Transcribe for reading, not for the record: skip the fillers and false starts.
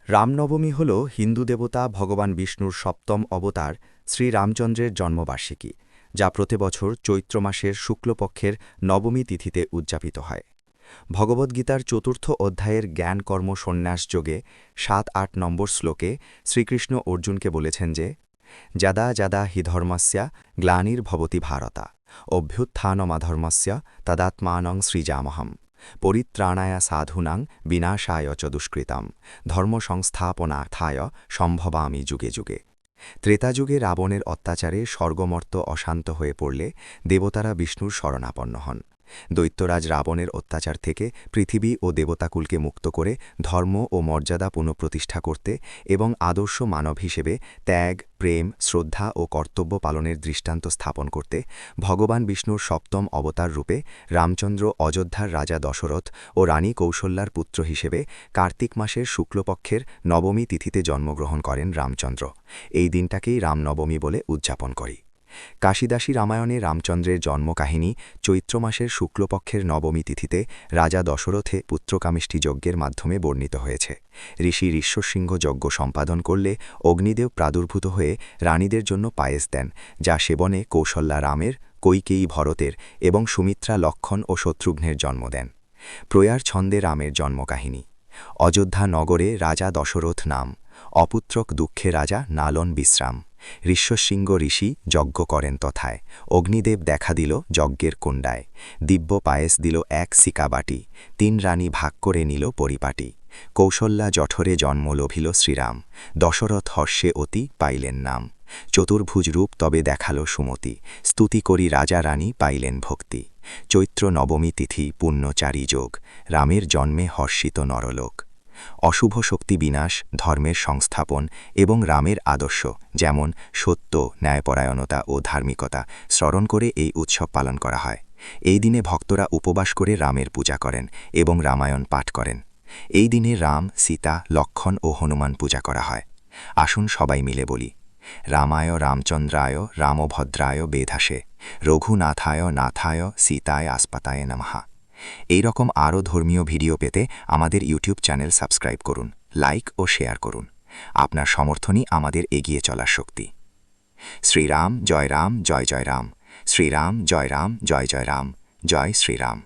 রামনবমী হল হিন্দু দেবতা ভগবান বিষ্ণুর সপ্তম অবতার শ্রীরামচন্দ্রের জন্মবার্ষিকী, যা প্রতি বছর চৈত্র মাসের শুক্লপক্ষের নবমী তিথিতে উদযাপিত হয়। ভগবদ্গীতার চতুর্থ অধ্যায়ের জ্ঞান কর্ম সন্ন্যাস যোগে ৭-৮ নম্বর শ্লোকে শ্রীকৃষ্ণ অর্জুনকে বলেছেন যে, যদা যদা হি ধর্মস্য গ্লানির্ভবতি ভারতা অভ্যুত্থানমাধর্মস্য তদাত্মানং সৃজামহম পরিত্রাণায় সাধূনাং বিনাশায় চ দুষ্কৃতাম ধর্মসংস্থাপনার্থায় সম্ভবামি যুগে যুগে। ত্রেতাযুগে রাবণের অত্যাচারে স্বর্গমর্ত অশান্ত হয়ে পড়লে দেবতারা বিষ্ণুর শরণাপন্ন হন। দৈত্যরাজ রাবণের অত্যাচার থেকে পৃথিবী ও দেবতাকুলকে মুক্ত করে ধর্ম ও মর্যাদা পুনঃপ্রতিষ্ঠা করতে এবং আদর্শ মানব হিসেবে ত্যাগ, প্রেম, শ্রদ্ধা ও কর্তব্য পালনের দৃষ্টান্ত স্থাপন করতে ভগবান বিষ্ণুর সপ্তম অবতার রূপে রামচন্দ্র অযোধ্যার রাজা দশরথ ও রানী কৌশল্যার পুত্র হিসেবে কার্তিক মাসের শুক্লপক্ষের নবমী তিথিতে জন্মগ্রহণ করেন রামচন্দ্র। এই দিনটাকেই রামনবমী বলে উদযাপন করি। কাশিদাসী রামায়ণে রামচন্দ্রের জন্মকাহিনী চৈত্র মাসের শুক্লপক্ষের নবমী তিথিতে রাজা দশরথে পুত্রকামিষ্টি যজ্ঞের মাধ্যমে বর্ণিত হয়েছে। ঋষি ঋষ্যসিংহ যজ্ঞ সম্পাদন করলে অগ্নিদেব প্রাদুর্ভূত হয়ে রানীদের জন্য পায়েস দেন, যা সেবনে কৌশল্যা রামের, কৈকেয়ী ভরতের এবং সুমিত্রা লক্ষণ ও শত্রুঘ্নের জন্ম দেন। প্রয়ার ছন্দে রামের জন্মকাহিনী। অযোধ্যা নগরে রাজা দশরথ নাম, অপুত্রক দুঃখে রাজা নালন বিশ্রাম। ঋষ্যশৃঙ্গ ঋষি যজ্ঞ করেন তথায়, অগ্নিদেব দেখা দিল যজ্ঞের কুণ্ডায়। দিব্য পায়েস দিল এক সিকাবাটি, ৩ রানী ভাগ করে নিল পরিপাটি। কৌশল্যা জঠরে জন্ম লভিল শ্রীরাম, দশরথ হর্ষে অতি পাইলেন নাম। চতুর্ভুজ রূপ তবে দেখালো সুমতি, স্তুতি করি রাজা রানী পাইলেন ভক্তি। চৈত্র নবমী তিথি পুণ্যচারী যোগ, রামের জন্মে হর্ষিত নরলোক। অশুভ শক্তি বিনাশ, ধর্মের সংস্থাপন এবং রামের আদর্শ যেমন সত্য, ন্যায়পরায়ণতা ও ধার্মিকতা স্মরণ করে এই উৎসব পালন করা হয়। এই দিনে ভক্তরা উপবাস করে রামের পূজা করেন এবং রামায়ণ পাঠ করেন। এই দিনে রাম, সীতা, লক্ষণ ও হনুমান পূজা করা হয়। আসুন সবাই মিলে বলি, রামায় রামচন্দ্রায় রামভদ্রায় বেধাসে, রঘুনাথায় নাথায় সীতায় আসপাতায় নমঃ। এই রকম আরও ধর্মীয় ভিডিও পেতে আমাদের ইউটিউব চ্যানেল সাবস্ক্রাইব করুন, লাইক ও শেয়ার করুন। আপনার সমর্থনই আমাদের এগিয়ে চলার শক্তি। শ্রীরাম জয় রাম, জয় জয় রাম। শ্রীরাম জয় রাম, জয় জয় রাম, জয় শ্রীরাম।